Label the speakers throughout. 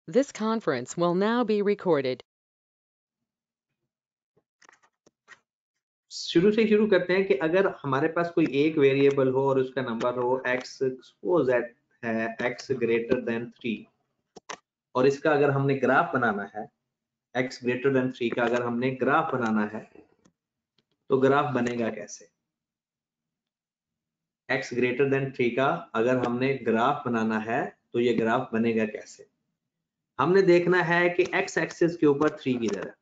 Speaker 1: This conference will now be recorded.
Speaker 2: शुरू से शुरू करते हैं कि अगर हमारे पास कोई एक वेरिएबल हो और उसका नंबर हो x, सपोज दैट है x ग्रेटर देन 3, और इसका अगर हमने ग्राफ बनाना है, x ग्रेटर देन 3 का अगर हमने ग्राफ बनाना है तो ग्राफ बनेगा कैसे? x ग्रेटर देन 3 का अगर हमने ग्राफ बनाना है तो ये ग्राफ बनेगा कैसे? हमने देखना है कि x एक्सिस के ऊपर 3 किधर है,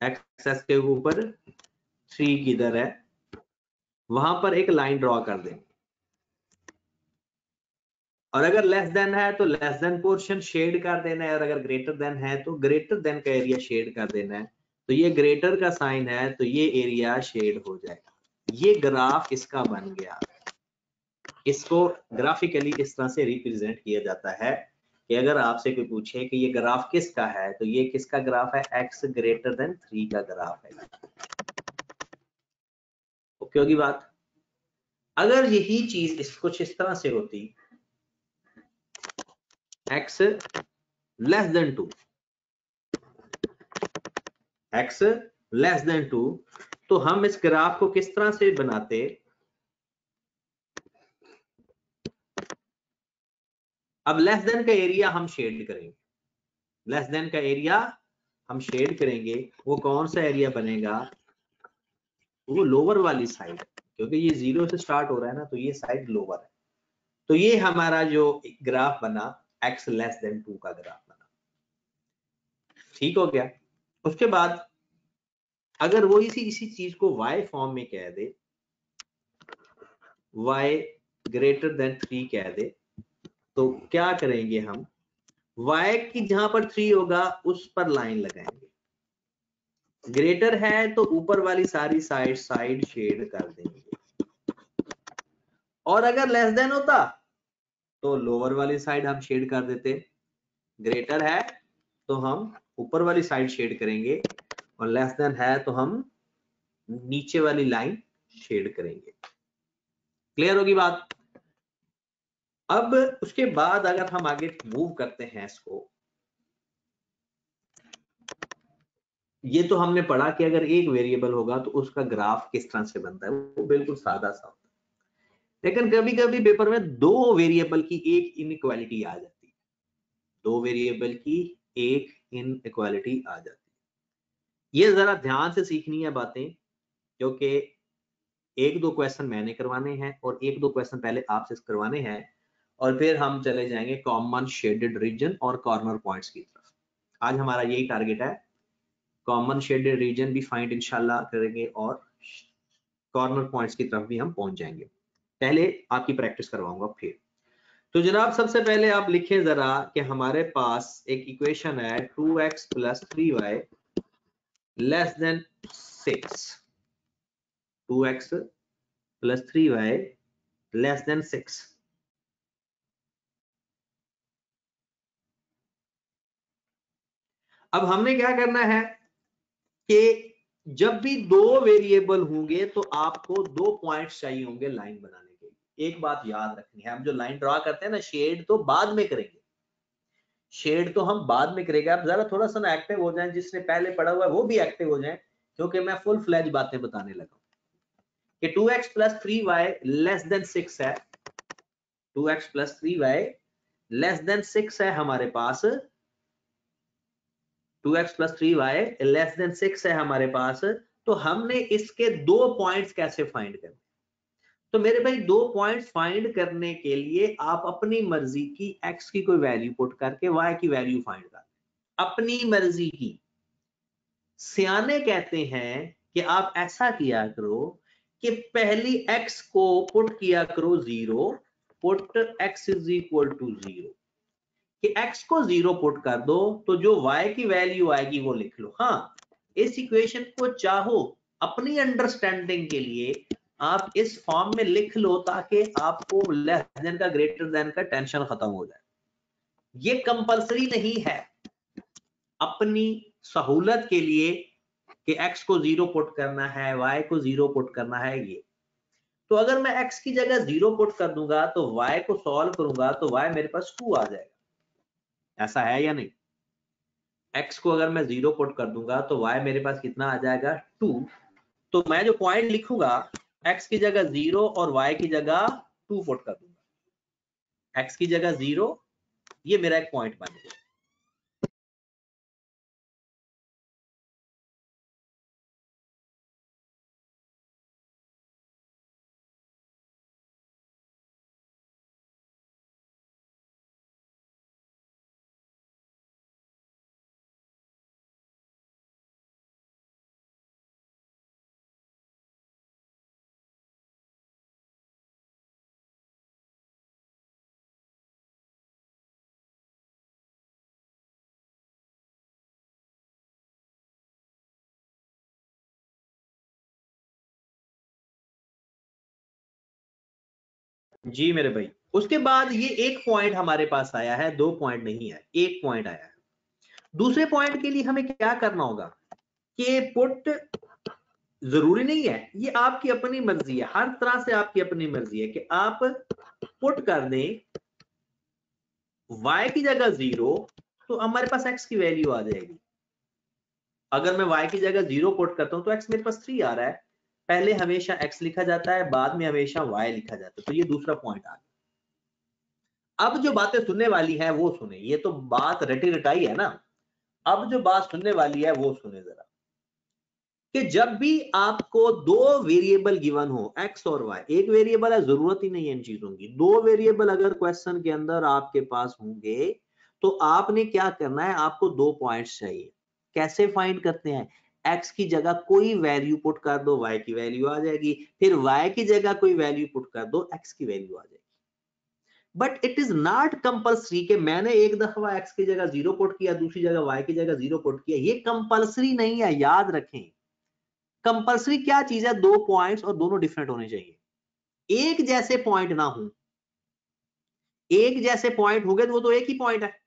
Speaker 2: x एक्सिस के ऊपर 3 किधर है, वहां पर एक लाइन ड्रॉ कर दें, और अगर लेस देन है तो लेस देन पोर्शन शेड कर देना है, और अगर ग्रेटर देन है तो ग्रेटर देन का एरिया शेड कर देना है। तो ये ग्रेटर का साइन है तो ये एरिया शेड हो जाएगा। ये ग्राफ इसका बन गया। इसको ग्राफिकली इस तरह से रिप्रेजेंट किया जाता है कि अगर आपसे कोई पूछे कि ये ग्राफ किसका है तो ये किसका ग्राफ है? x ग्रेटर देन 3 का ग्राफ है। ओके होगी बात? अगर यही चीज कुछ इस तरह से होती, x less than 2, x less than 2, तो हम इस ग्राफ को किस तरह से बनाते? अब लेस देन का एरिया हम शेड करेंगे, लेस देन का एरिया हम शेड करेंगे। वो कौन सा एरिया बनेगा? वो लोअर वाली साइड, क्योंकि ये 0 से स्टार्ट हो रहा है ना, तो ये साइड लोअर है। तो ये हमारा जो ग्राफ बना x लेस देन 2 का ग्राफ बना। ठीक हो गया? उसके बाद अगर वो इसी चीज को y फॉर्म में कह दे, y ग्रेटर देन 3 कह दे, तो क्या करेंगे हम? y की जहां पर 3 होगा उस पर लाइन लगाएंगे। ग्रेटर है तो ऊपर वाली सारी साइड शेड कर देंगे, और अगर लेस देन होता तो लोअर वाली साइड हम शेड कर देते। ग्रेटर है तो हम ऊपर वाली साइड शेड करेंगे, और लेस देन है तो हम नीचे वाली लाइन शेड करेंगे। क्लियर होगी बात? अब उसके बाद अगर हम आगे मूव करते हैं इसको, ये तो हमने पढ़ा कि अगर एक वेरिएबल होगा तो उसका ग्राफ किस तरह से बनता है, वो बिल्कुल सादा सा होता है। लेकिन कभी कभी पेपर में दो वेरिएबल की एक इनइक्वालिटी आ जाती है, दो वेरिएबल की एक इनइक्वालिटी आ जाती है। ये जरा ध्यान से सीखनी है बातें, क्योंकि एक दो क्वेश्चन मैंने करवाने हैं और एक दो क्वेश्चन पहले आपसे करवाने हैं, और फिर हम चले जाएंगे कॉमन शेडेड रीजन और कॉर्नर पॉइंट्स की तरफ। आज हमारा यही टारगेट है, कॉमन शेडेड रीजन भी फाइंड इंशाल्लाह करेंगे और कॉर्नर पॉइंट्स की तरफ भी हम पहुंच जाएंगे। पहले आपकी प्रैक्टिस करवाऊंगा फिर। तो जनाब सबसे पहले आप लिखें जरा कि हमारे पास एक इक्वेशन है 2x + 3y less than 6, 2x + 3y less than 6। अब हमने क्या करना है कि जब भी दो वेरिएबल होंगे तो आपको दो पॉइंट्स चाहिए होंगे लाइन बनाने के लिए। एक बात याद रखनी है, हम जो लाइन ड्रॉ करते हैं ना, शेड तो बाद में करेंगे, शेड तो हम बाद में करेंगे। आप जरा थोड़ा सा ना एक्टिव हो जाएं, जिसने पहले पढ़ा हुआ है वो भी एक्टिव हो जाएं, क्योंकि मैं फुल फ्लैज बातें बताने लगा कि 2x + 3y लेस देन 6 है, 2x + 3y लेस देन 6 है हमारे पास, 2x + 3y लेस देन 6 है हमारे पास। तो हमने इसके दो पॉइंट्स कैसे फाइंड करने? तो मेरे भाई दो पॉइंट्स फाइंड करने के लिए आप अपनी मर्जी की x की कोई वैल्यू पुट करके y की वैल्यू फाइंड कर, अपनी मर्जी की। सियाने कहते हैं कि आप ऐसा किया करो कि पहली x को पुट किया करो 0, पुट x = 0, कि x को 0 पुट कर दो तो जो y की वैल्यू आएगी वो लिख लो। हाँ, इस इक्वेशन को चाहो अपनी अंडरस्टैंडिंग के लिए आप इस फॉर्म में लिख लो, ताकि आपको लेस देन का ग्रेटर देन का टेंशन खत्म हो जाए। ये कंपलसरी नहीं है, अपनी सहूलत के लिए कि x को 0 पुट करना है, y को 0 पुट करना है। ये तो अगर मैं x की जगह 0 पुट कर दूंगा तो y को सॉल्व करूंगा तो y मेरे पास 2 आ जाएगा। ऐसा है या नहीं? x को अगर मैं 0 पुट कर दूंगा तो y मेरे पास कितना आ जाएगा 2। तो मैं जो पॉइंट लिखूंगा x की जगह 0 और y की जगह 2 पुट कर दूंगा। x की जगह 0, ये मेरा एक पॉइंट बन गया। जी मेरे भाई, उसके बाद ये एक पॉइंट हमारे पास आया है, 2 पॉइंट नहीं है, एक पॉइंट आया है। दूसरे पॉइंट के लिए हमें क्या करना होगा कि पुट जरूरी नहीं है, ये आपकी अपनी मर्जी है, हर तरह से आपकी अपनी मर्जी है कि आप पुट कर दें y की जगह 0 तो हमारे पास x की वैल्यू आ जाएगी। अगर मैं y की जगह 0 पुट करता हूं तो x मेरे पास 3 आ रहा है। पहले हमेशा x लिखा जाता है, बाद में हमेशा y लिखा जाता है। तो ये दूसरा पॉइंट आ गया। अब जो बातें सुनने वाली है वो सुने, ये तो बात रटी रटाई है ना। अब जो बात सुनने वाली है वो सुने जरा, कि जब भी आपको दो वेरिएबल गिवन हो x और y, एक वेरिएबल है, जरूरत ही नहीं है इन चीजों की, दो वेरिएबल अगर क्वेश्चन के अंदर आपके पास होंगे तो आपने क्या करना है, आपको 2 पॉइंट्स चाहिए। कैसे फाइंड करते हैं? x की जगह कोई वैल्यू पुट कर दो, y की वैल्यू आ जाएगी, फिर y की जगह कोई वैल्यू पुट कर दो, x की वैल्यू आ जाएगी। But it is not compulsory कि मैंने एक दफा x की जगह 0 पुट किया, दूसरी जगह y की जगह 0 पुट किया, ये कंपल्सरी नहीं है, याद रखें। कंपल्सरी क्या चीज है? 2 पॉइंट्स और दोनों डिफरेंट होने चाहिए, एक जैसे पॉइंट ना हो। एक जैसे पॉइंट हो गए तो वो तो एक ही पॉइंट है।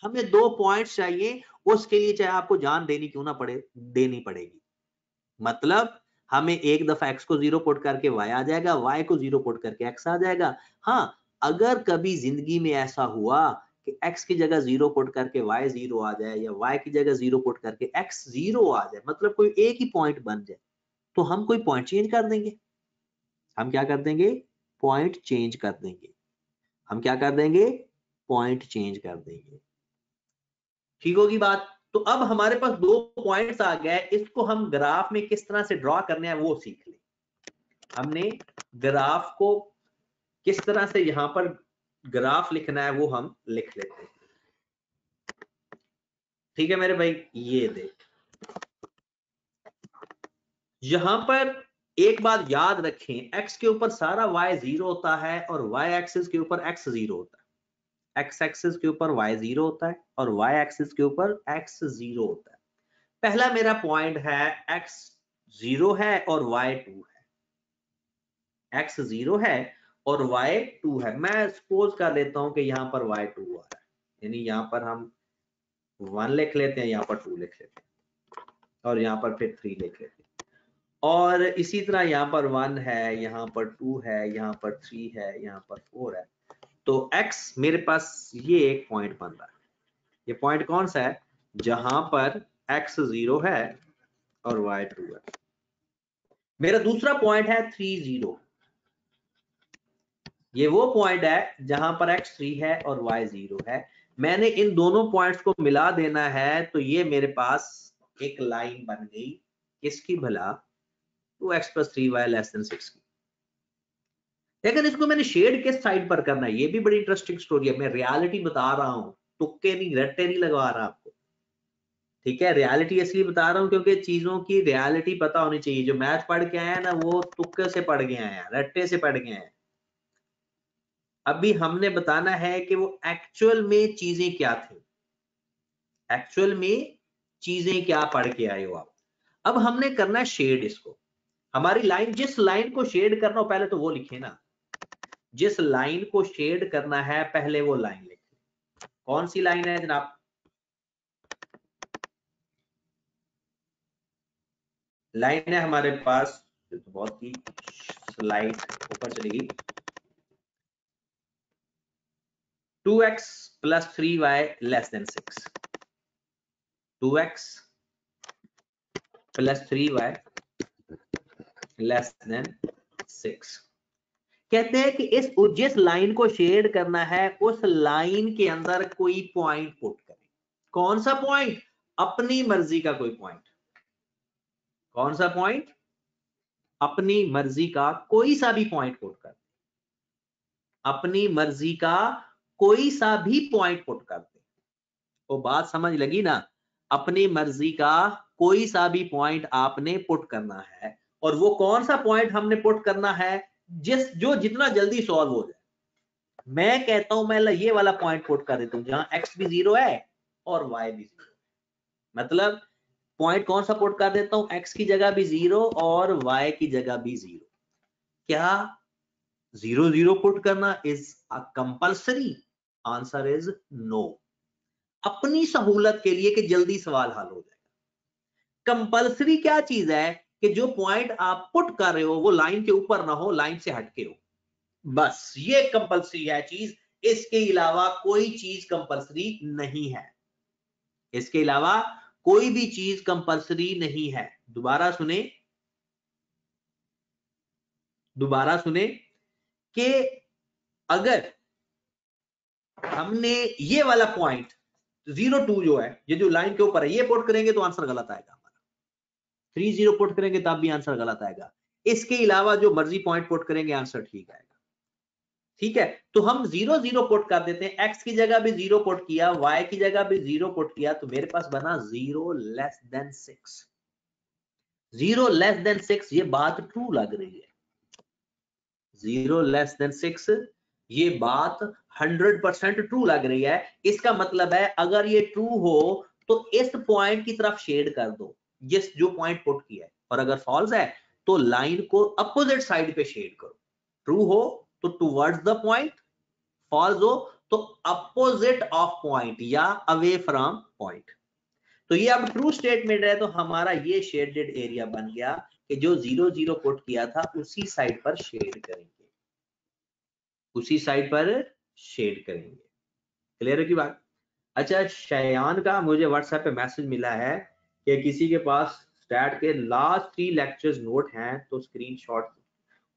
Speaker 2: हमें 2 पॉइंट्स चाहिए, उसके लिए चाहे आपको जान देनी क्यों ना पड़े, देनी पड़ेगी। मतलब हमें एक दफा x को 0 पुट करके y आ जाएगा, y को 0 पुट करके x आ जाएगा। हाँ, अगर कभी जिंदगी में ऐसा हुआ कि x की जगह 0 पुट करके y 0 आ जाए, या y की जगह 0 पुट करके x 0 आ जाए, मतलब कोई एक ही पॉइंट बन जाए, तो हम कोई पॉइंट चेंज कर देंगे। हम क्या कर देंगे? पॉइंट चेंज कर देंगे। हम क्या कर देंगे? पॉइंट चेंज कर देंगे। ठीक होगी बात? तो अब हमारे पास 2 पॉइंट्स आ गए, इसको हम ग्राफ में किस तरह से ड्रॉ करने हैं वो सीख ले। हमने ग्राफ को किस तरह से यहां पर ग्राफ लिखना है वो हम लिख लेते हैं। ठीक है मेरे भाई, ये देख, यहां पर एक बात याद रखें, x के ऊपर सारा y 0 होता है और y एक्सिस के ऊपर x 0 होता है। x एक्सिस के ऊपर y 0 होता है और y एक्सिस के ऊपर x 0 होता है। पहला मेरा पॉइंट है x 0 है और y 2 है। x 0 है और y 2 है। मैं सपोज कर लेता हूं कि यहां पर y 2 आ रहा है, यानी यहां पर हम 1 लिख लेते हैं, यहां पर 2 लिख लेते हैं और यहां पर फिर 3 लिख लेते हैं। और इसी तरह यहाँ पर 1 है, यहाँ पर 2 है, यहाँ पर 3 है, यहाँ पर 4 है। तो x मेरे पास ये एक पॉइंट बन रहा है। ये पॉइंट कौन सा है? जहां पर x 0 है और y 2 है। मेरा दूसरा पॉइंट है 3 0। ये वो पॉइंट है जहां पर x 3 है और y 0 है। मैंने इन दोनों पॉइंट्स को मिला देना है, तो ये मेरे पास एक लाइन बन गई। किसकी भला? 2x + 3y < 6 की। लेकिन इसको मैंने शेड किस साइड पर करना है, ये भी बड़ी इंटरेस्टिंग स्टोरी है। मैं रियलिटी बता रहा हूं, तुक्के नहीं, रट्टे नहीं लगवा रहा आपको। ठीक है, रियलिटी इसलिए बता रहा हूं क्योंकि चीजों की रियलिटी पता होनी चाहिए। जो मैथ पढ़ के आए हैं ना, वो तुक्के से पढ़ गए हैं, रट्टे से पढ़ गए हैं। अभी हमने बताना है कि वो एक्चुअल में चीजें क्या थी, एक्चुअल में चीजें क्या पढ़ के आए हो आप। अब हमने करना है शेड इसको। हमारी लाइन, जिस लाइन को शेड करना हो पहले तो वो लिखे ना। जिस लाइन को शेड करना है पहले वो लाइन लिखें। कौन सी लाइन है जनाब? लाइन है हमारे पास, तो बहुत ही स्लाइड ऊपर चलेगी। 2x plus 3y less than 6, 2x plus 3y less than 6। कहते हैं कि इस जिस लाइन को शेड करना है उस लाइन के अंदर कोई पॉइंट पुट करें। कौन सा पॉइंट? अपनी मर्जी का कोई पॉइंट। कौन सा पॉइंट? अपनी मर्जी का कोई सा भी पॉइंट पुट कर, अपनी मर्जी का कोई सा भी पॉइंट पुट कर दे। वो बात समझ लगी ना? अपनी मर्जी का कोई सा भी पॉइंट आपने पुट करना है, और वो कौन सा पॉइंट हमने पुट करना है जो जितना जल्दी सॉल्व हो जाए। मैं कहता हूं मैं ये वाला पॉइंट पुट कर देता हूं जहां x भी 0 है और y भी 0 है। मतलब पॉइंट कौन सा पुट कर देता हूं? x की जगह भी 0 और y की जगह भी 0। क्या 0 0 पुट करना is a compulsory? Answer is no. अपनी सहूलत के लिए कि जल्दी सवाल हल हो जाएगा। कंपल्सरी क्या चीज है? कि जो पॉइंट आप पुट कर रहे हो वो लाइन के ऊपर ना हो, लाइन से हटके हो, बस ये कंपल्सरी है चीज। इसके अलावा कोई चीज कंपल्सरी नहीं है। इसके अलावा कोई भी चीज कंपल्सरी नहीं है। दोबारा सुने, दोबारा सुने कि अगर हमने ये वाला पॉइंट 0 2 जो है, ये जो लाइन के ऊपर है, ये पुट करेंगे तो आंसर गलत आएगा हमारा। 3 0 पुट करेंगे तब भी आंसर गलत आएगा। इसके अलावा जो मर्जी पॉइंट पुट करेंगे आंसर ठीक आएगा। ठीक है, तो हम 0 0 पुट कर देते हैं। x की जगह भी 0 पुट किया, y की जगह भी 0 पुट किया, तो मेरे पास बना 0 लेस देन 6। 0 लेस देन 6 ये बात ट्रू लग रही है। 0 लेस देन 6 ये बात 100% ट्रू लग रही है। इसका मतलब है अगर ये ट्रू हो तो इस पॉइंट की तरफ शेड कर दो, जिस जो पॉइंट पुट किया है, और अगर फॉल्स है तो लाइन को अपोजिट साइड पे शेड करो। ट्रू हो तो टुवर्ड्स द पॉइंट, फॉल्स हो तो अपोजिट ऑफ पॉइंट या अवे फ्रॉम पॉइंट। तो ये अब ट्रू स्टेटमेंट है, तो हमारा ये शेडेड एरिया बन गया कि जो 0 0 पुट किया था उसी साइड पर शेड करेंगे, उसी साइड पर शेड करेंगे। क्लियर है की बात? अच्छा, शयान का मुझे व्हाट्सएप पे मैसेज मिला है कि किसी के पास स्टैट के लास्ट 3 लेक्चर्स नोट हैं तो स्क्रीनशॉट।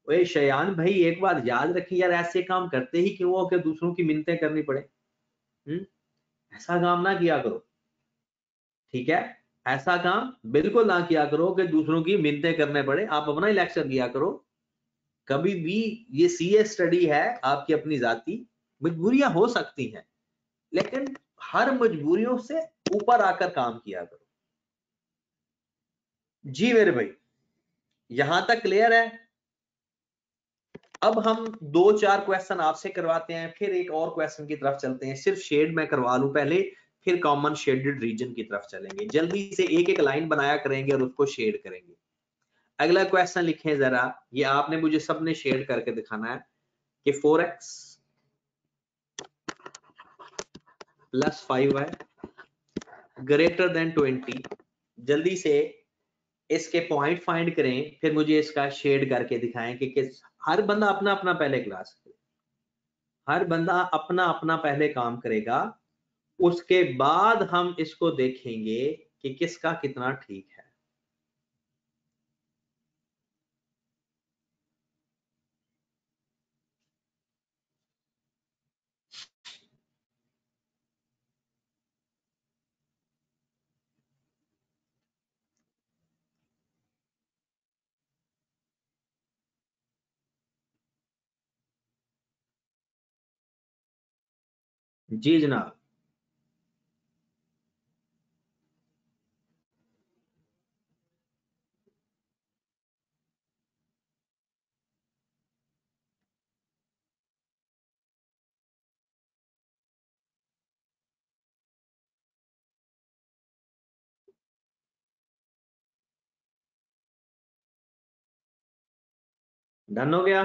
Speaker 2: ओए शयान भाई, एक बात याद रखिए यार, ऐसे काम करते ही क्यों हो कि दूसरों की मिन्नतें करनी पड़े। ऐसा काम ना किया करो, ठीक है? ऐसा काम बिल्कुल ना किया करो कि दूसरों की मिन्नतें करने पड़े। आप अपना ही लेक्चर दिया करो। कभी भी ये सीए स्टडी है, आपकी अपनी जाती मजबूरियां हो सकती हैं, लेकिन हर मजबूरियों से ऊपर आकर काम किया करो। जी मेरे भाई, यहां तक क्लियर है? अब हम 2-4 क्वेश्चन आपसे करवाते हैं, फिर एक और क्वेश्चन की तरफ चलते हैं। सिर्फ शेड मैं करवा लूं पहले, फिर कॉमन शेडेड रीजन की तरफ चलेंगे। जल्दी से एक एक लाइन बनाया करेंगे और उसको शेड करेंगे। अगला क्वेश्चन लिखें जरा, ये आपने मुझे सबने शेड करके दिखाना है कि 4x plus 5y greater than 20। जल्दी से इसके पॉइंट फाइंड करें, फिर मुझे इसका शेड करके दिखाएं कि किस। हर बंदा अपना अपना पहले क्लास, हर बंदा अपना अपना पहले काम करेगा, उसके बाद हम इसको देखेंगे कि किसका कितना ठीक है। जी जनाब। डन हो गया?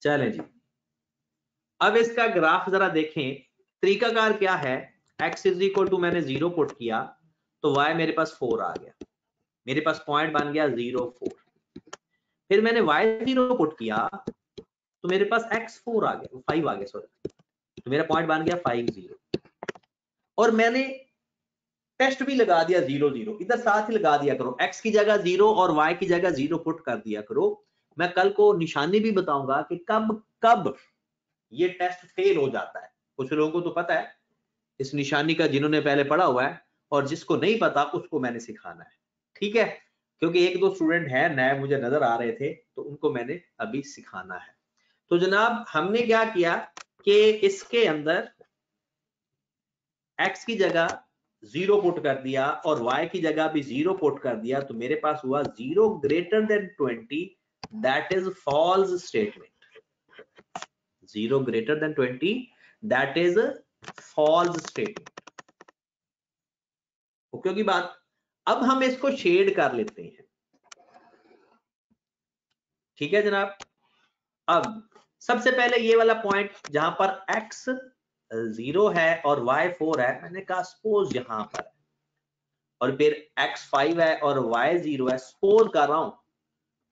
Speaker 2: चलें जी। अब इसका ग्राफ जरा देखें, तरीकाकार क्या है, x इज इक्वल टू मैंने 0 पुट किया तो y मेरे पास 4 आ गया, मेरे पास पॉइंट बन गया 0 4। फिर मैंने y 0 पुट किया तो मेरे पास x 4 आ गया, 5 आ गया सॉरी, तो मेरा पॉइंट बन गया 5 0। और मैंने टेस्ट भी लगा दिया 0 0, इधर साथ ही लगा दिया करो, x की जगह 0 और y की जगह 0 पुट कर दिया करो। मैं कल को निशानी भी बताऊंगा कि कब कब ये टेस्ट फेल हो जाता है। कुछ लोगों को तो पता है इस निशानी का, जिन्होंने पहले पढ़ा हुआ है, और जिसको नहीं पता उसको मैंने सिखाना है, ठीक है, क्योंकि एक दो स्टूडेंट हैं नए मुझे नजर आ रहे थे, तो उनको मैंने अभी सिखाना है। तो जनाब हमने क्या किया कि इसके अंदर x की जगह 0 पुट कर दिया और y की जगह भी 0 पुट कर दिया, तो मेरे पास हुआ 0 greater than 20, that is false statement. 0 greater than 20, that is false statement. Okay की बात। अब हम इसको शेड कर लेते हैं, ठीक है जनाब। अब सबसे पहले ये वाला पॉइंट जहां पर x 0 है और y 4 है, मैंने कहा सपोज यहां पर है, और फिर x 5 है और y 0 है, सपोज कर रहा हूं,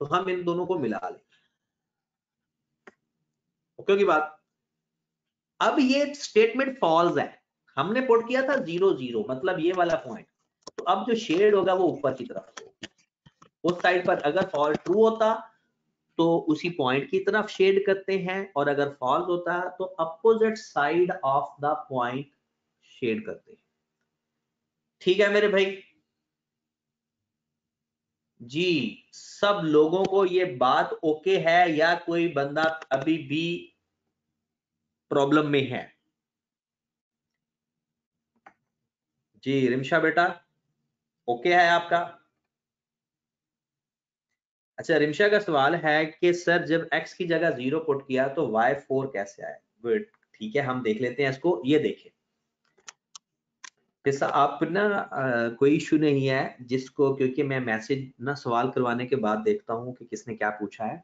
Speaker 2: तो हम इन दोनों को मिला लें। ओके की बात। अब ये स्टेटमेंट फॉल्स है, हमने पुट किया था 0 0, मतलब ये वाला पॉइंट, तो अब जो शेड होगा वो ऊपर की तरफ होगा। उस साइड पर अगर फॉल्स ट्रू होता तो उसी पॉइंट की तरफ शेड करते हैं, और अगर फॉल्स होता है तो opposite side of the point shade करते हैं। ठीक है मेरे भाई जी, सब लोगों को ये बात ओके है या कोई बंदा अभी भी प्रॉब्लम में है? जी रिमशा बेटा ओके है आपका? अच्छा, रिमशा का सवाल है कि सर जब x की जगह 0 पुट किया तो y 4 कैसे आया? गुड, ठीक है, हम देख लेते हैं इसको। ये देखें, जैसा आप ना कोई इशू नहीं है जिसको, क्योंकि मैं मैसेज ना सवाल करवाने के बाद देखता हूँ कि किसने क्या पूछा है।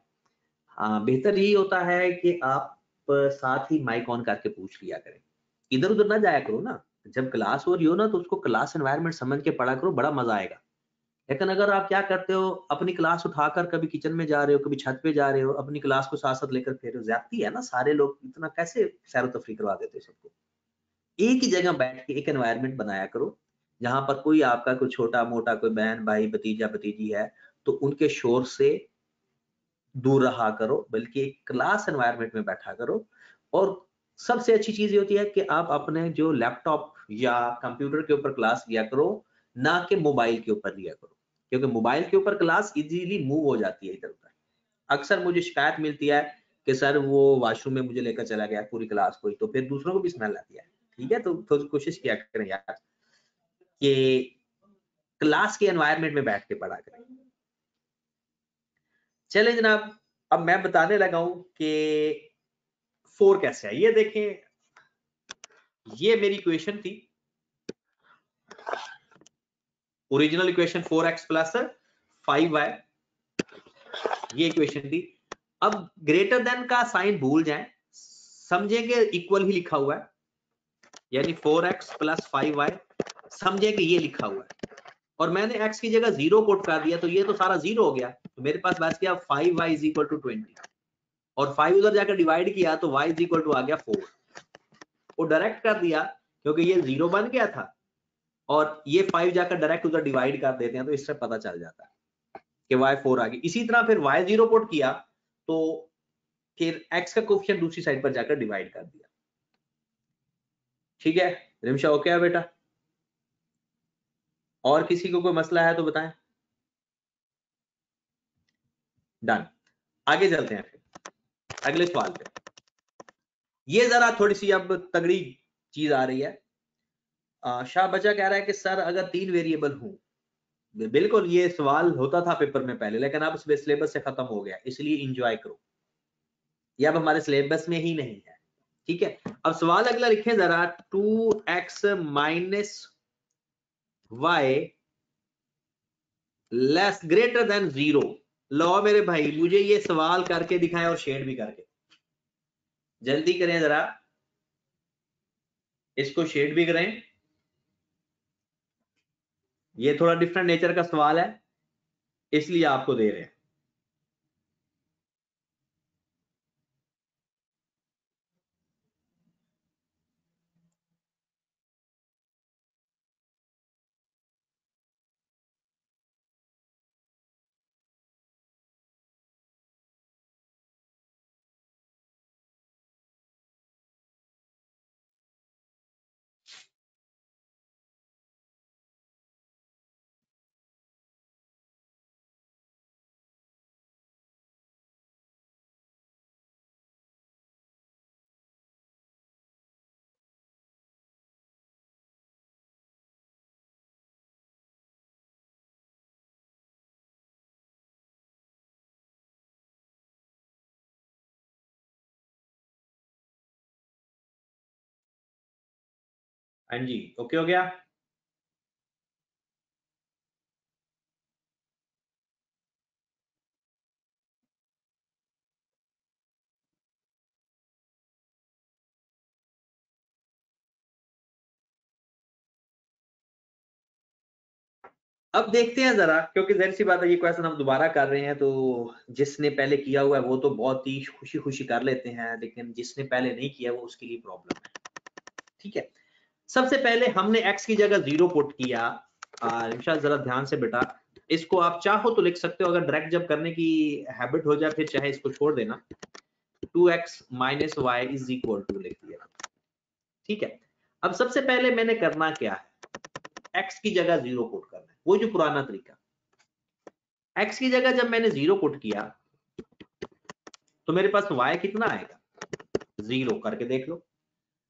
Speaker 2: हाँ, बेहतर यही होता है कि आप साथ ही माइक ऑन करके पूछ लिया करें, इधर उधर ना जाया करो ना। जब क्लास हो रही हो ना तो उसको क्लास एनवायरनमेंट समझ के पढ़ा करो, बड़ा मजा आएगा। लेकिन अगर आप क्या करते हो, अपनी क्लास उठाकर कभी किचन में जा रहे हो, कभी छत पे जा रहे हो, अपनी क्लास को साथ साथ लेकर फिर ज्यादती है ना। सारे लोग इतना कैसे सैर तफरी करवा देते हो सबको। एक ही जगह बैठ के एक एनवायरनमेंट बनाया करो जहां पर कोई आपका कोई छोटा मोटा कोई बहन भाई भतीजा भतीजी है, तो उनके शोर से दूर रहा करो, बल्कि एक क्लास एनवायरनमेंट में बैठा करो। और सबसे अच्छी चीज ये होती है कि आप अपने जो लैपटॉप या कंप्यूटर के ऊपर क्लास लिया करो, ना कि मोबाइल के ऊपर लिया करो, क्योंकि मोबाइल के ऊपर क्लास इजीली मूव हो जाती है इधर उधर। अक्सर मुझे शिकायत मिलती है कि सर वो वॉशरूम में मुझे लेकर चला गया पूरी क्लास को ही, तो फिर दूसरों को भी स्मेल आती है। ठीक है, तो थोड़ी कोशिश किया करें यार कि क्लास के एनवायरनमेंट में बैठ के पढ़ा करें। चले जनाब, अब मैं बताने लगा हूं कि 4 कैसे है। ये देखें, ये मेरी इक्वेशन थी, original equation 4x plus 5y, ये इक्वेशन थी। अब ग्रेटर देन का साइन भूल जाएं, समझेंगे इक्वल ही लिखा हुआ है, यानी 4x प्लस 5y, समझे कि ये लिखा हुआ है, और मैंने x की जगह 0 पुट कर दिया तो ये तो सारा 0 हो गया, तो मेरे पास बच गया 5y इज इक्वल टू 20, और 5 उधर जाकर डिवाइड किया तो y इज इक्वल टू आ गया 4। वो डायरेक्ट कर दिया क्योंकि ये 0 बन गया था, और ये 5 जाकर डायरेक्ट उधर डिवाइड कर देते हैं, तो इससे पता चल जाता है कि y 4 आ गई। इसी तरह फिर y 0 पुट किया तो फिर x का कोफिशिएंट दूसरी साइड पर जाकर डिवाइड कर दिया। ठीक है रिमशा, ओके है बेटा? और किसी को कोई मसला है तो बताएं। डन, आगे चलते हैं फिर अगले सवाल पे। ये जरा थोड़ी सी अब तगड़ी चीज आ रही है। शाह बच्चा कह रहा है कि सर अगर 3 वेरिएबल हूं, बिल्कुल ये सवाल होता था पेपर में पहले, लेकिन अब सिलेबस से खत्म हो गया, इसलिए इंजॉय करो, ये अब हमारे सिलेबस में ही नहीं है। ठीक है, अब सवाल अगला लिखें जरा, 2x minus Y less greater than 0। लो मेरे भाई, मुझे ये सवाल करके दिखाएं और शेड भी करके। जल्दी करें जरा, इसको शेड भी करें। ये थोड़ा डिफरेंट नेचर का सवाल है, इसलिए आपको दे रहे हैं। हाँ जी, ओके हो गया। अब देखते हैं जरा, क्योंकि जाहिर सी बात है ये क्वेश्चन हम दोबारा कर रहे हैं, तो जिसने पहले किया हुआ है वो तो बहुत ही खुशी खुशी कर लेते हैं, लेकिन जिसने पहले नहीं किया वो उसके लिए प्रॉब्लम है। ठीक है, सबसे पहले हमने x की जगह 0 पुट किया। इरशाद जरा ध्यान से बेटा, इसको आप चाहो तो लिख सकते हो, अगर डायरेक्ट जब करने की हैबिट हो जाए फिर चाहे इसको छोड़ देना। 2x minus Y is equal to लिख दिया। ठीक है, अब सबसे पहले मैंने करना क्या है, x की जगह 0 पुट करना है, वो जो पुराना तरीका। x की जगह जब मैंने 0 पुट किया तो मेरे पास y कितना आएगा, 0 करके देख लो।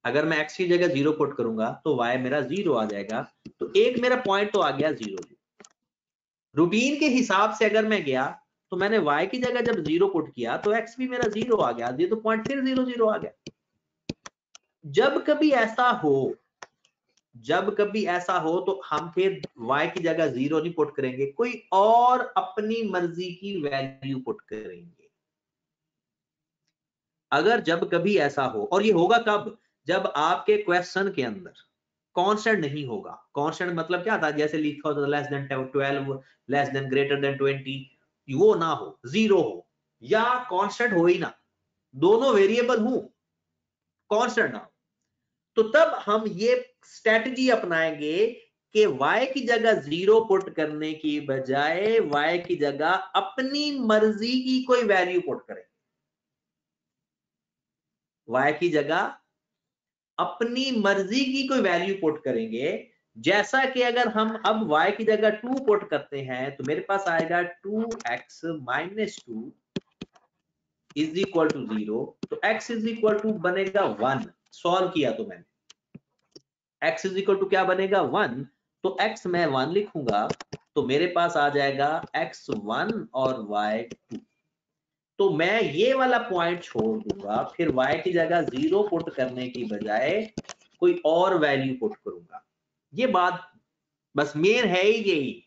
Speaker 2: अगर मैं x की जगह 0 पुट करूंगा तो y मेरा 0 आ जाएगा, तो एक मेरा पॉइंट तो आ गया 0। रूटीन के हिसाब से अगर मैं गया तो मैंने y की जगह जब 0 पुट किया तो x भी मेरा 0 आ गया, ये तो पॉइंट फिर 0 0 आ गया। जब कभी ऐसा हो तो हम फिर y की जगह 0 नहीं पुट करेंगे, कोई और अपनी मर्जी की वैल्यू पुट करेंगे। अगर जब कभी ऐसा हो, और ये होगा कब, जब आपके क्वेश्चन के अंदर कांस्टेंट नहीं होगा। कांस्टेंट मतलब क्या था, जैसे लिखा होता less than 12, less than greater than 20, वो ना हो, 0 हो, या कांस्टेंट हो ही ना, दोनों वेरिएबल हो, कांस्टेंट ना हो, तो तब हम ये स्ट्रेटजी अपनाएंगे कि y की जगह 0 पुट करने की बजाय y की जगह अपनी मर्जी की कोई वैल्यू पुट करें। y की जगह अपनी मर्जी की कोई वैल्यू पुट करेंगे। जैसा कि अगर हम अब y की जगह 2 पुट करते हैं तो मेरे पास आएगा 2x minus 2 is equal to 0, तो x इज इक्वल टू बनेगा 1। सॉल्व किया तो मैंने x इज इक्वल टू क्या बनेगा 1, तो x मैं 1 लिखूंगा, तो मेरे पास आ जाएगा x1 और y2। तो मैं ये वाला पॉइंट छोड़ दूंगा, फिर y की जगह 0 पुट करने की बजाय कोई और वैल्यू पुट करूंगा। ये बात बस मेन है ही यही।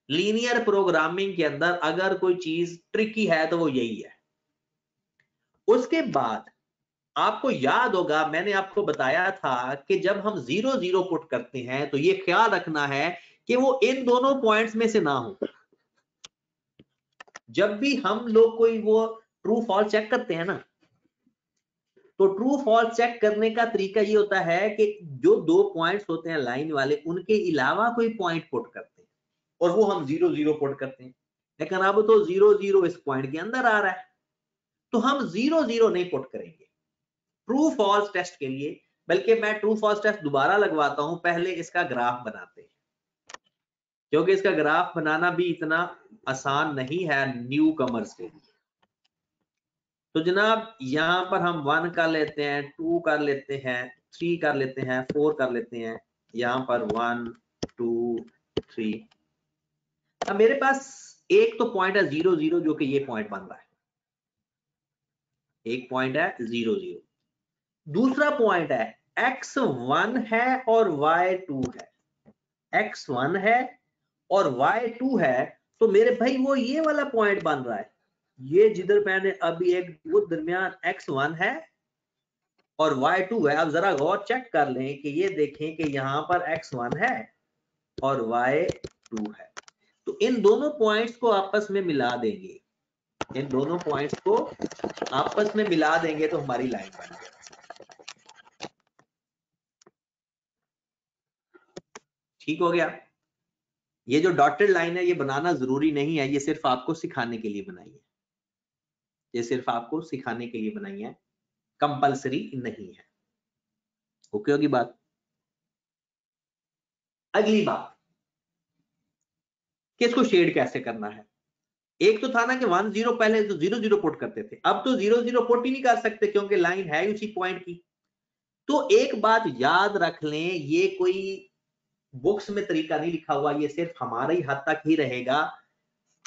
Speaker 2: लीनियर प्रोग्रामिंग के अंदर अगर कोई चीज ट्रिकी है तो वो यही है। उसके बाद आपको याद होगा मैंने आपको बताया था कि जब हम 0 0 पुट करते हैं तो ये ख्याल रखना है कि वो इन दोनों पॉइंट्स में से ना हो। जब भी हम लोग कोई वो ट्रू फॉल्स चेक करते हैं ना, तो ट्रू फॉल्स चेक करने का तरीका ये होता है कि जो दो पॉइंट्स होते हैं लाइन वाले, उनके अलावा कोई पॉइंट पुट करते हैं, और वो हम 0 0 पुट करते हैं। लेकिन अब तो 0 0 इस पॉइंट के अंदर आ रहा है, तो हम 0 0 नहीं पुट करेंगे ट्रू फॉल्स टेस्ट के लिए। बल्कि मैं ट्रू फॉल्स टेस्ट दोबारा लगवाता हूं, पहले इसका ग्राफ बनाते हैं, क्योंकि इसका ग्राफ बनाना भी इतना आसान नहीं है न्यू कमर्स के लिए। तो जनाब यहां पर हम 1 कर लेते हैं, 2 कर लेते हैं, 3 कर लेते हैं, 4 कर लेते हैं, यहां पर 1 2 3। अब मेरे पास एक तो पॉइंट है 0 0 जो कि ये पॉइंट बन रहा है, एक पॉइंट है 0 0। दूसरा पॉइंट है x1 है और y2 है, x1 है और y2 है, तो मेरे भाई वो ये वाला पॉइंट बन रहा है, ये जिधर मैंने अभी एक वो दरमियान x1 है और y2 है। अब जरा गौर चेक कर लें कि ये देखें कि यहाँ पर x1 है और y2 है, तो इन दोनों पॉइंट्स को आपस में मिला देंगे, इन दोनों पॉइंट्स को आपस में मिला देंगे तो हमारी लाइन बन जाएगी। ठीक हो गया। ये जो डॉटेड लाइन है ये बनाना जरूरी नहीं है, ये सिर्फ आपको सिखाने के लिए बनाई है, ये सिर्फ आपको सिखाने के लिए बनाई है, कंपलसरी नहीं है। ओके होगी बात। अगली बात कि इसको शेड कैसे करना है। एक तो था ना कि 1 0 पहले तो 0 0 पुट करते थे, अब तो 0 0 पुट ही नहीं कर सकते क्योंकि लाइन है उसी पॉइंट की। तो एक बात याद रख लें, ये कोई बुक्स में तरीका नहीं लिखा हुआ, ये सिर्फ हमारी हद तक ही रहेगा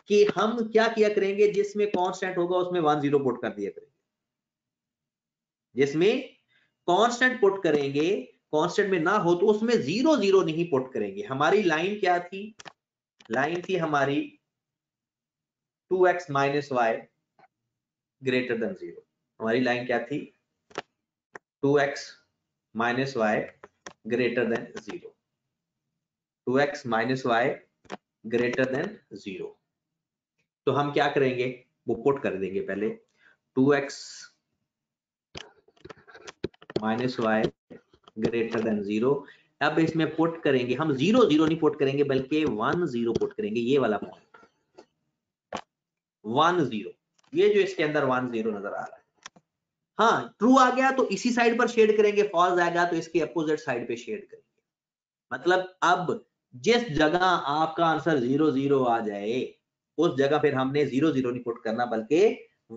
Speaker 2: कि हम क्या किया करेंगे, जिसमें कांस्टेंट होगा उसमें 1 0 पुट कर दिया करेंगे, जिसमें कांस्टेंट पुट करेंगे, कांस्टेंट में ना हो तो उसमें 0 0 नहीं पुट करेंगे। हमारी लाइन क्या थी, लाइन थी हमारी 2x minus Y greater than 0। हमारी लाइन क्या थी, 2x minus Y greater than 0, 2x minus Y greater than 0। तो हम क्या करेंगे, वो पुट कर देंगे पहले 2x minus Y greater than 0। अब इसमें पुट करेंगे हम 0 0 नहीं पुट करेंगे बल्कि 1 0 पुट करेंगे, ये वाला पॉइंट 1 0, ये जो इसके अंदर 1 0 नजर आ रहा है। हाँ ट्रू आ गया तो इसी साइड पर शेड करेंगे, फॉल्स आएगा तो इसके अपोजिट साइड पे शेड करेंगे। मतलब अब जिस जगह आपका आंसर 0 0 आ जाए उस जगह फिर हमने 0 0 नहीं पुट करना बल्कि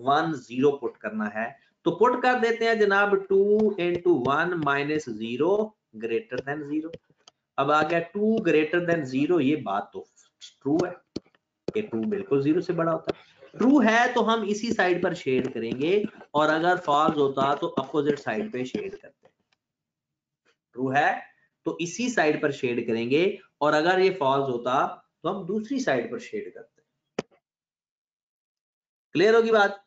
Speaker 2: 1 0 पुट करना है। तो पुट कर देते हैं जनाब 2 into 1 minus 0 ग्रेटर देन 0। अब आ गया 2 ग्रेटर देन 0, ये बात तो ट्रू है कि 2 बिल्कुल 0 से बड़ा होता है। ट्रू है तो हम इसी साइड पर शेड करेंगे और अगर फॉल्स होता तो अपोजिट साइड पे शेड करते हैं। ट्रू है तो इसी साइड पर शेड करेंगे और अगर ये फॉल्स होता तो हम दूसरी साइड पर शेड करते हैं। क्लियर होगी बात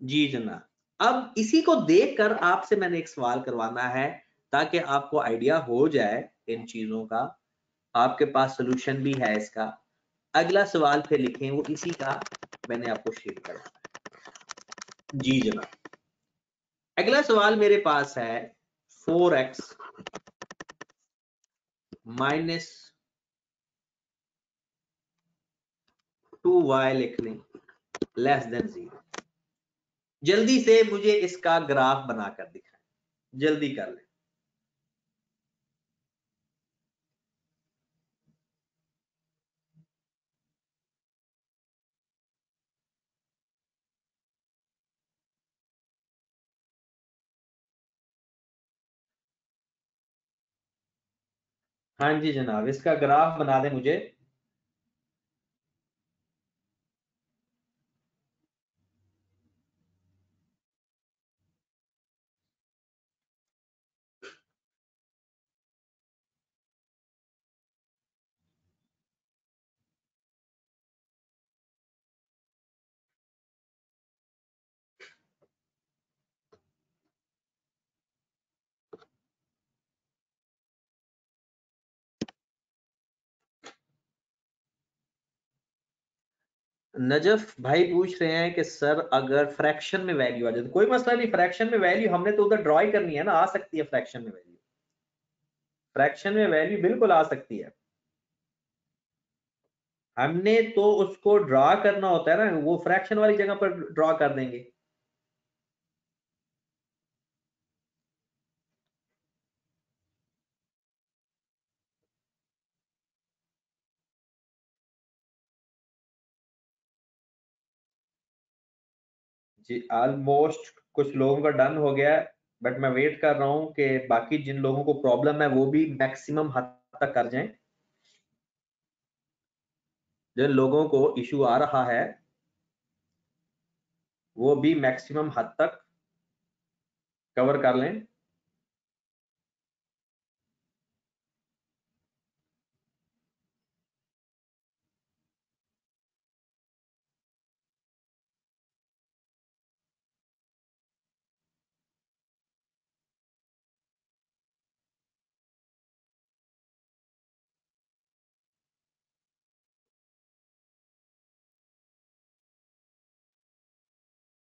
Speaker 2: जी जनाब। अब इसी को देखकर आपसे मैंने एक सवाल करवाना है ताकि आपको आइडिया हो जाए इन चीजों का, आपके पास सोल्यूशन भी है इसका। अगला सवाल फिर लिखें, वो इसी का मैंने आपको शेयर करवाना है जी जनाब। अगला सवाल मेरे पास है 4x माइनस 2y लिख लें लेस देन 0। जल्दी से मुझे इसका ग्राफ बनाकर दिखाएं, जल्दी कर लें। हाँ जी जनाब, इसका ग्राफ बना दें मुझे। नजफ भाई पूछ रहे हैं कि सर अगर फ्रैक्शन में वैल्यू आ जाए तो कोई मसला नहीं, फ्रैक्शन में वैल्यू हमने तो उधर ड्रॉ ही करनी है ना, आ सकती है फ्रैक्शन में वैल्यू, फ्रैक्शन में वैल्यू बिल्कुल आ सकती है। हमने तो उसको ड्रॉ करना होता है ना, वो फ्रैक्शन वाली जगह पर ड्रॉ कर देंगे। जी ऑलमोस्ट कुछ लोगों का डन हो गया है, बट मैं वेट कर रहा हूं कि बाकी जिन लोगों को प्रॉब्लम है वो भी मैक्सिमम हद तक कर जाएं। जिन लोगों को इशू आ रहा है वो भी मैक्सिमम हद तक कवर कर लें।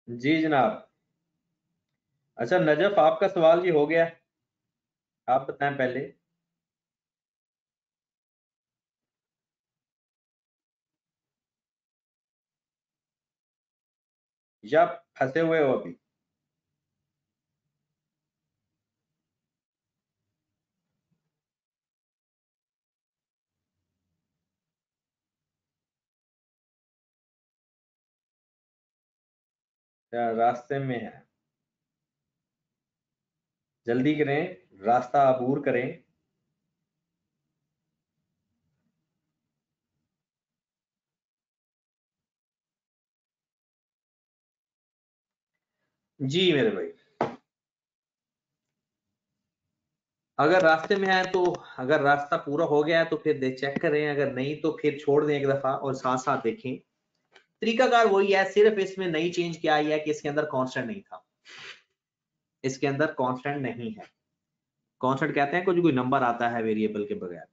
Speaker 2: जी जनाब। अच्छा नजफ, आपका सवाल जी हो गया, आप बताएं पहले। या फंसे हुए हो अभी? या रास्ते में है? जल्दी करें, रास्ता अबूर करें। जी मेरे भाई, अगर रास्ते में है तो, अगर रास्ता पूरा हो गया है तो फिर चेक करें, अगर नहीं तो फिर छोड़ दें एक दफा और साथ साथ देखें। तरीकाकार वही है, सिर्फ इसमें नई चेंज क्या आई है कि इसके अंदर कांस्टेंट नहीं था। इसके अंदर कांस्टेंट नहीं है। कांस्टेंट कहते हैं कुछ कोई नंबर आता है वेरिएबल के बगैर।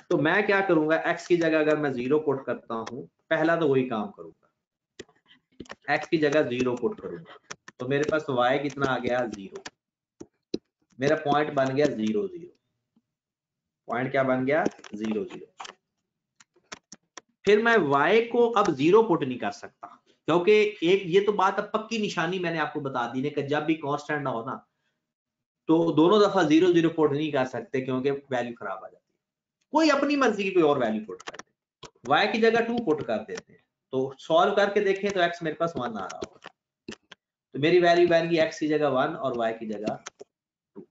Speaker 2: तो मैं क्या करूंगा, एक्स की जगह अगर मैं 0 पुट करता हूं, पहला तो वही काम करूंगा, एक्स की जगह 0 पुट करूंगा, तो मेरे पास वाई कितना आ गया, 0। मेरा पॉइंट बन गया 0 0। पॉइंट क्या बन गया, 0 0। फिर मैं y को अब 0 पुट नहीं कर सकता, क्योंकि एक ये तो बात अब पक्की निशानी मैंने आपको बता दी है कि जब भी कांस्टेंट ना हो ना, तो दोनों दफा 0 0 पुट नहीं कर सकते, क्योंकि वैल्यू खराब आ जाती है। कोई अपनी मर्जी की कोई और वैल्यू पुट कर दे, y की जगह 2 पुट कर देते हैं, तो सॉल्व करके देखें तो x मेरे पास 1 आ रहा होगा, तो मेरी वैल्यू बन गई x की जगह 1 और y की जगह 2।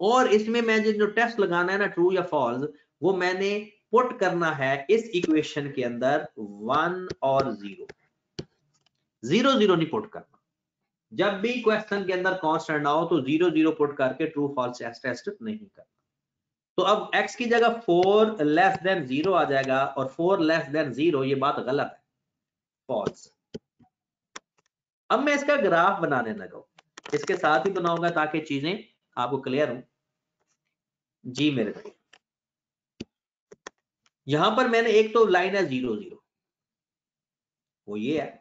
Speaker 2: और इसमें मैं जो टेस्ट लगाना है ना, ट्रू या फॉल्स, वो मैंने पुट करना है इस इक्वेशन के अंदर 1 और 0। 0 0 नहीं पुट करना। जब भी क्वेश्चन के अंदर कांस्टेंट ना हो तो 0 0 पुट करके ट्रू फॉल्स टेस्ट नहीं करना। तो अब x की जगह 4 लेस देन 0 आ जाएगा, और 4 लेस देन 0 ये बात गलत है, फॉल्स। अब मैं इसका ग्राफ बनाने लगा, इसके साथ ही बनाऊंगा ताकि चीजें आपको क्लियर हो। जी मेरे भाई, यहां पर मैंने एक तो लाइन है 0 0, वो ये है,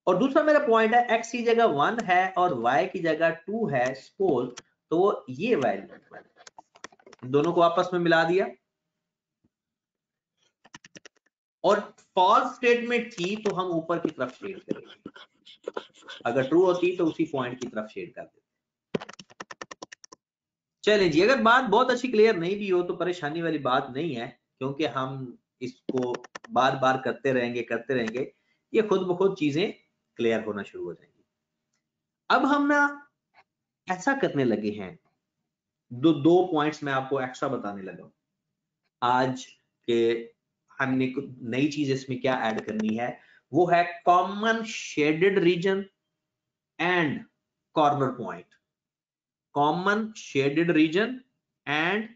Speaker 2: और दूसरा मेरा पॉइंट है x की जगह 1 है और y की जगह 2 है सपोज, तो वो ये वैल्यू, दोनों को आपस में मिला दिया। और फॉल्स स्टेटमेंट थी तो हम ऊपर की तरफ शेड करेंगे, अगर ट्रू होती तो उसी पॉइंट की तरफ शेड कर देते। चलें जी, अगर बात बहुत अच्छी क्लियर नहीं भी हो तो परेशानी वाली बात नहीं है, क्योंकि हम इसको बार बार करते रहेंगे, ये खुद ब खुद चीजें क्लियर होना शुरू हो जाएंगी। अब हम ना ऐसा करने लगे हैं, दो पॉइंट्स मैं आपको एक्स्ट्रा बताने लगा आज के। हमने नई चीज इसमें क्या ऐड करनी है, वो है common shaded region and corner point. Common shaded region and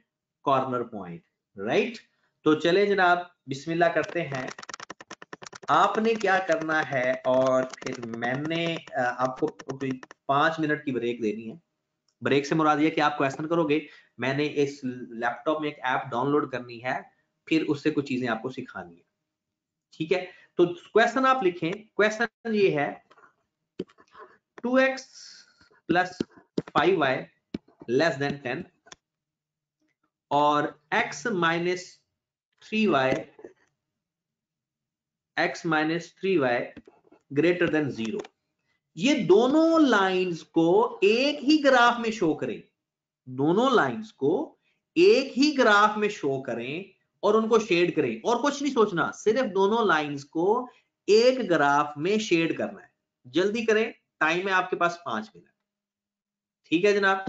Speaker 2: corner point, right. तो चले जनाब, बिस्मिल्लाह करते हैं। आपने क्या करना है, और फिर मैंने आपको 5 मिनट की ब्रेक देनी है। ब्रेक से मुराद ये कि आप क्वेश्चन करोगे, मैंने इस लैपटॉप में एक ऐप डाउनलोड करनी है, फिर उससे कुछ चीजें आपको सिखानी है, ठीक है। तो क्वेश्चन आप लिखें, क्वेश्चन ये है 2x plus 5y less than 10 और x minus 3y greater than 0। ये दोनों लाइंस को एक ही ग्राफ में शो करें, दोनों लाइंस को एक ही ग्राफ में शो करें और उनको शेड करें, और कुछ नहीं सोचना, सिर्फ दोनों लाइंस को एक ग्राफ में शेड करना है। जल्दी करें, टाइम है आपके पास 5 मिनट, ठीक है जनाब।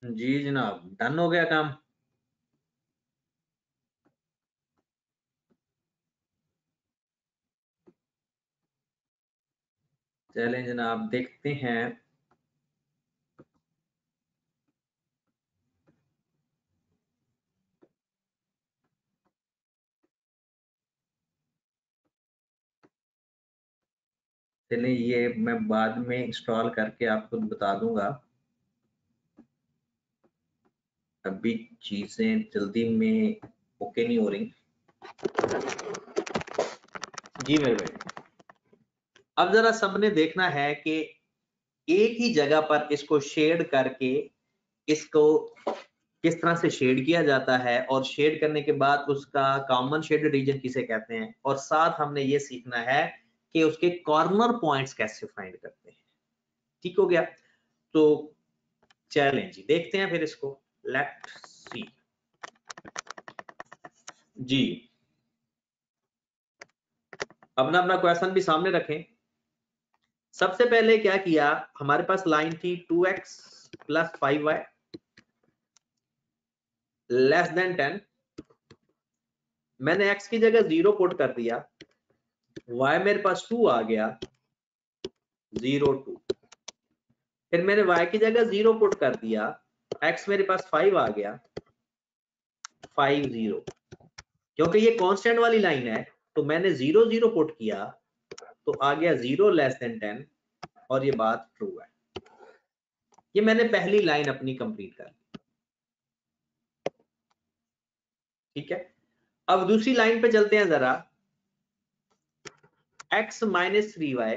Speaker 2: जी जनाब, डन हो गया काम। चलें जनाब, देखते हैं। चलें, ये मैं बाद में इंस्टॉल करके आपको बता दूंगा। अभी चीजें जल्दी में ओके नहीं हो रही। जी मेरे भाई, अब जरा सबने देखना है कि एक ही जगह पर इसको शेड करके इसको किस तरह से शेड किया जाता है, और शेड करने के बाद उसका कॉमन शेडेड रीजन किसे कहते हैं, और साथ हमने ये सीखना है कि उसके कॉर्नर पॉइंट्स कैसे फाइंड करते हैं। ठीक हो गया? तो चलें जी, देखते हैं फिर इसको। लेट्स सी जी। अपना अपना क्वेश्चन भी सामने रखें। सबसे पहले क्या किया, हमारे पास लाइन थी 2x + 5y << 10। मैंने x की जगह 0 पुट कर दिया, y मेरे पास 2 आ गया, 0 2। फिर मैंने y की जगह 0 पुट कर दिया, x मेरे पास 5 आ गया, 5 0। क्योंकि ये कांस्टेंट वाली लाइन है तो मैंने 0 0 पुट किया तो आ गया 0 << 10, और ये बात ट्रू है। ये मैंने पहली लाइन अपनी कंप्लीट कर ली। ठीक है, अब दूसरी लाइन पे चलते हैं जरा। x - 3y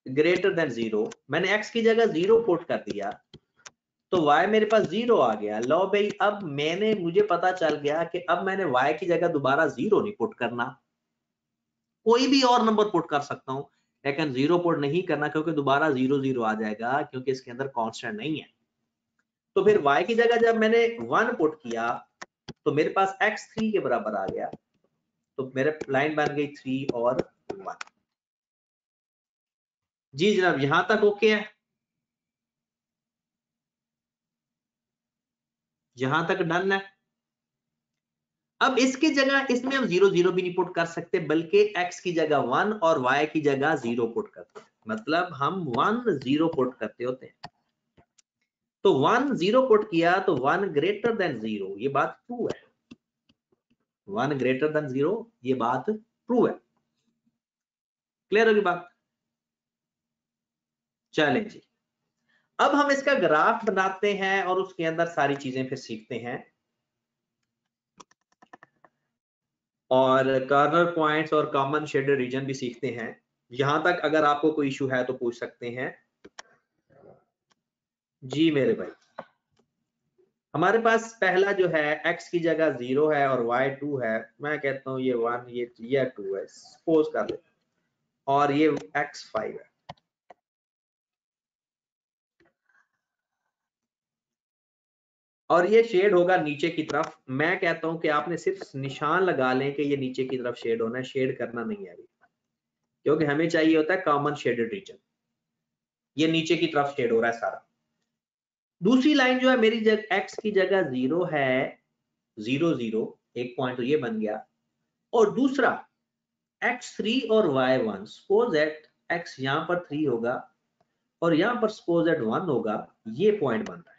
Speaker 2: > 0। मैंने x की जगह 0 पुट कर दिया तो y मेरे पास 0 आ गया। लो भाई, अब मुझे पता चल गया कि अब मैंने y की जगह दोबारा 0 नहीं पुट करना, कोई भी और नंबर पुट कर सकता हूं, लेकिन 0 पुट नहीं करना क्योंकि दोबारा 0 0 आ जाएगा, क्योंकि इसके अंदर कांस्टेंट नहीं है। तो फिर y की जगह जब मैंने 1 पुट किया तो मेरे पास x 3 के बराबर आ गया, तो मेरे लाइन बन गई 3 और 1। जी जनाब, यहां तक ओके है? यहां तक डन है? अब इसकी जगह इसमें हम 0 0 भी नहीं पुट कर सकते, बल्कि x की जगह 1 और y की जगह 0 पुट करते हैं। मतलब हम 1 0 पुट करते होते हैं। तो 1 0 पुट किया तो 1 > 0, ये बात ट्रू है। 1 > 0, ये बात ट्रू है। क्लियर होगी बात? चलें जी, अब हम इसका ग्राफ बनाते हैं और उसके अंदर सारी चीजें फिर सीखते हैं, और कॉर्नर पॉइंट्स और कॉमन शेडेड रीजन भी सीखते हैं। यहां तक अगर आपको कोई इशू है तो पूछ सकते हैं। जी मेरे भाई, हमारे पास पहला जो है x की जगह 0 है और y 2 है। मैं कहता हूं ये 1 ये 2 है, सपोज कर ले, और ये x 5 है। और ये शेड होगा नीचे की तरफ। मैं कहता हूं कि आपने सिर्फ निशान लगा लें कि ये नीचे की तरफ शेड होना है, शेड करना नहीं है अभी, क्योंकि हमें चाहिए होता है कॉमन शेडेड रीजन। ये नीचे की तरफ शेड हो रहा है सारा। दूसरी लाइन जो है मेरी x की जगह 0 है, 0 0, एक पॉइंट तो ये बन गया, और दूसरा x3 और y1। सपोज दैट x यहां पर 3 होगा और यहां पर सपोज दैट 1 होगा, ये पॉइंट बन रहा है।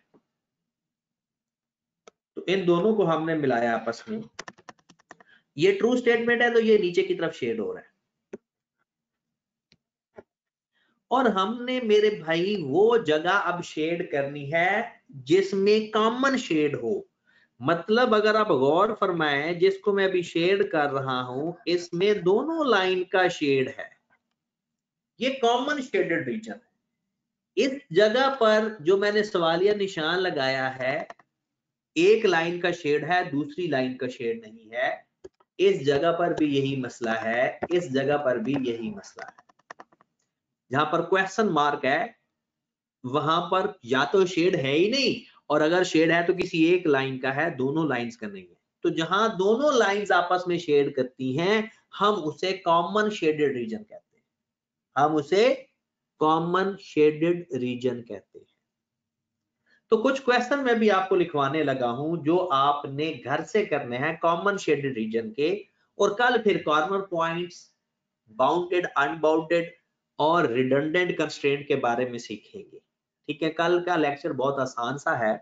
Speaker 2: तो इन दोनों को हमने मिलाया आपस में, ये ट्रू स्टेटमेंट है, तो ये नीचे की तरफ शेड हो रहा है। और हमने मेरे भाई वो जगह अब शेड करनी है जिसमें कॉमन शेड हो। मतलब अगर आप गौर फरमाएं, जिसको मैं अभी शेड कर रहा हूं, इसमें दोनों लाइन का शेड है, ये कॉमन शेडेड रीजन है। इस जगह पर जो मैंने सवालिया निशान लगाया है, एक लाइन का शेड है, दूसरी लाइन का शेड नहीं है। इस जगह पर भी यही मसला है, इस जगह पर भी यही मसला है। जहां पर क्वेश्चन मार्क है वहां पर या तो शेड है ही नहीं, और अगर शेड है तो किसी एक लाइन का है, दोनों लाइंस का नहीं है। तो जहां दोनों लाइंस आपस में शेड करती हैं, हम उसे कॉमन शेडेड रीजन कहते हैं। हम उसे कॉमन शेडेड रीजन कहते हैं। तो कुछ क्वेश्चन मैं भी आपको लिखवाने लगा हूं जो आपने घर से करने हैं कॉमन शेडेड रीजन के, और कल फिर कॉर्नर पॉइंट्स, बाउंडेड, अनबाउंडेड और रिडंडेंट कंस्ट्रेंट के बारे में सीखेंगे। ठीक है, कल का लेक्चर बहुत आसान सा है।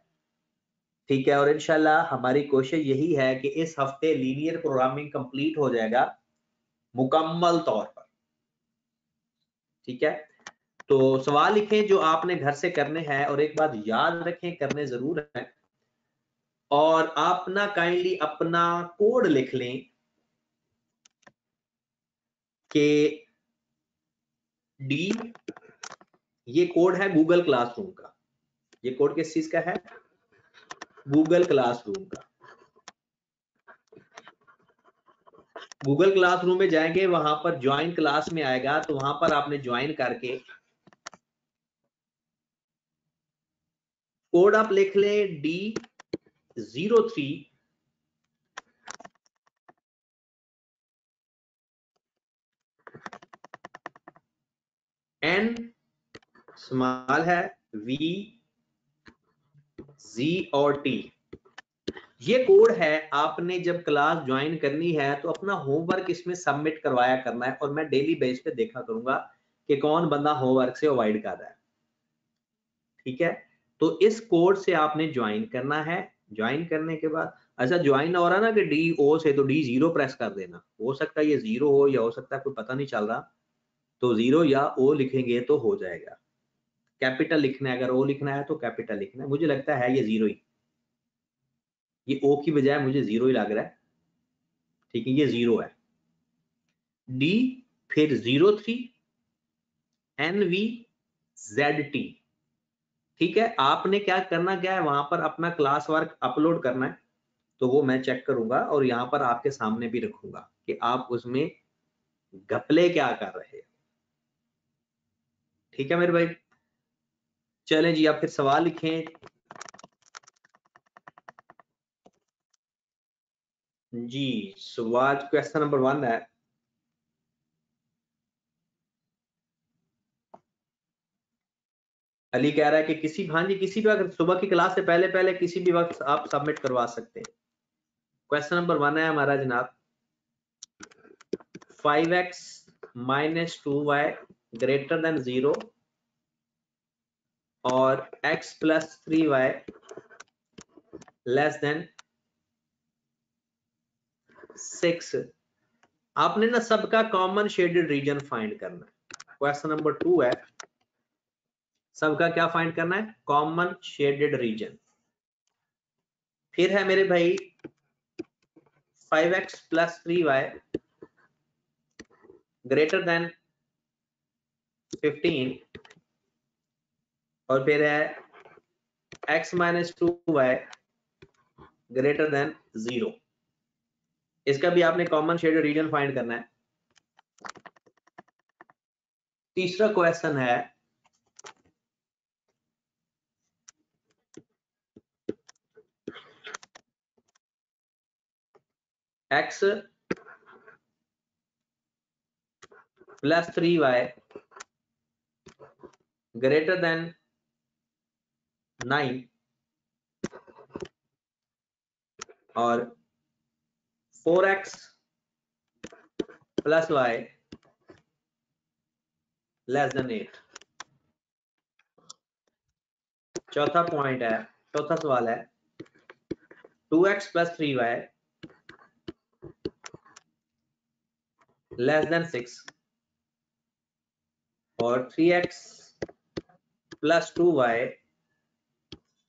Speaker 2: ठीक है, और इंशाल्लाह हमारी कोशिश यही है कि इस हफ्ते लीनियर प्रोग्रामिंग कंप्लीट हो जाएगा मुकम्मल तौर पर। ठीक है, तो सवाल लिखें जो आपने घर से करने हैं, और एक बात याद रखें, करने जरूर है, और आप ना काइंडली अपना कोड लिख लें कि डी, ये कोड है गूगल क्लासरूम का। ये कोड किस चीज का है? गूगल क्लासरूम का। गूगल क्लासरूम में जाएंगे, वहां पर ज्वाइन क्लास में आएगा, तो वहां पर आपने ज्वाइन करके कोड आप लिख लें D03 N स्मॉल है, V Z और T। ये कोड है, आपने जब क्लास ज्वाइन करनी है तो अपना होमवर्क इसमें सबमिट करवाया करना है, और मैं डेली बेस पे देखा करूंगा कि कौन बंदा होमवर्क से अवॉइड कर रहा है। ठीक है, तो इस कोड से आपने ज्वाइन करना है। ज्वाइन करने के बाद ऐसा ज्वाइन हो रहा ना कि DO से, तो D0 प्रेस कर देना। हो सकता है ये 0 हो, या हो सकता है कोई पता नहीं चल रहा, तो 0 या O लिखेंगे तो हो जाएगा। कैपिटल लिखना है, अगर O लिखना है तो कैपिटल लिखना है। मुझे लगता है ये 0 ही, ये O की बजाय मुझे 0 ही लग रहा है। ठीक है, ये 0 है। D फिर 03 NVZT। ठीक है, आपने क्या करना, क्या है, वहां पर अपना क्लास वर्क अपलोड करना है, तो वो मैं चेक करूंगा और यहाँ पर आपके सामने भी रखूंगा कि आप उसमें घपले क्या कर रहे हैं। ठीक है मेरे भाई, चलें जी, आप फिर सवाल लिखें। जी, सवाल क्वेश्चन नंबर 1 है, अली कह रहा है कि किसी, हाँ जी, किसी भी वक्त सुबह की क्लास से पहले पहले किसी भी वक्त आप सबमिट करवा सकते हैं। क्वेश्चन नंबर 1 है हमारा जनाब, 5x - 2y ग्रेटर देन 0 और x + 3y लेस देन 6। आपने ना सबका कॉमन शेडेड रीजन फाइंड करना है। क्वेश्चन नंबर 2 है, सबका क्या फाइंड करना है? Common shaded region. फिर है मेरे भाई 5x + 3y ग्रेटर देन 15, और फिर है x - 2y ग्रेटर देन 0। इसका भी आपने कॉमन शेडेड रीजन फाइंड करना है। तीसरा क्वेश्चन है, x + 3y ग्रेटर देन 9 और 4x + y लेस देन 8। चौथा पॉइंट है, चौथा सवाल है, 2x + 3y लेस देन 6 और 3x + 2y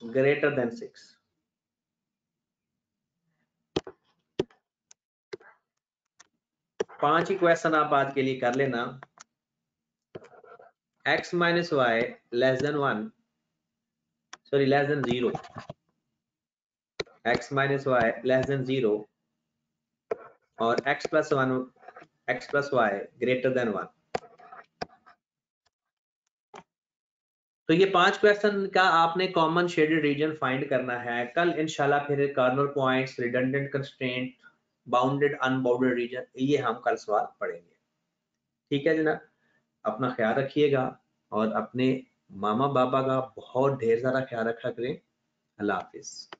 Speaker 2: ग्रेटर देन 6। पांच ही क्वेश्चन आप आज के लिए कर लेना। x - y less than 1, sorry less than 0, x - y less than 0 और x + y ग्रेटर देन 1। तो ये 5 क्वेश्चन का आपने कॉमन शेडेड रीजन फाइंड करना है। कल इंशाल्लाह फिर corner points, redundant constraint, bounded unbounded region, ये हम कल सवाल पढ़ेंगे। ठीक है जनाब, अपना ख्याल रखिएगा। और अपने मामा पापा का बहुत ढेर सारा ख्याल रखा करें। अल्लाह हाफिज।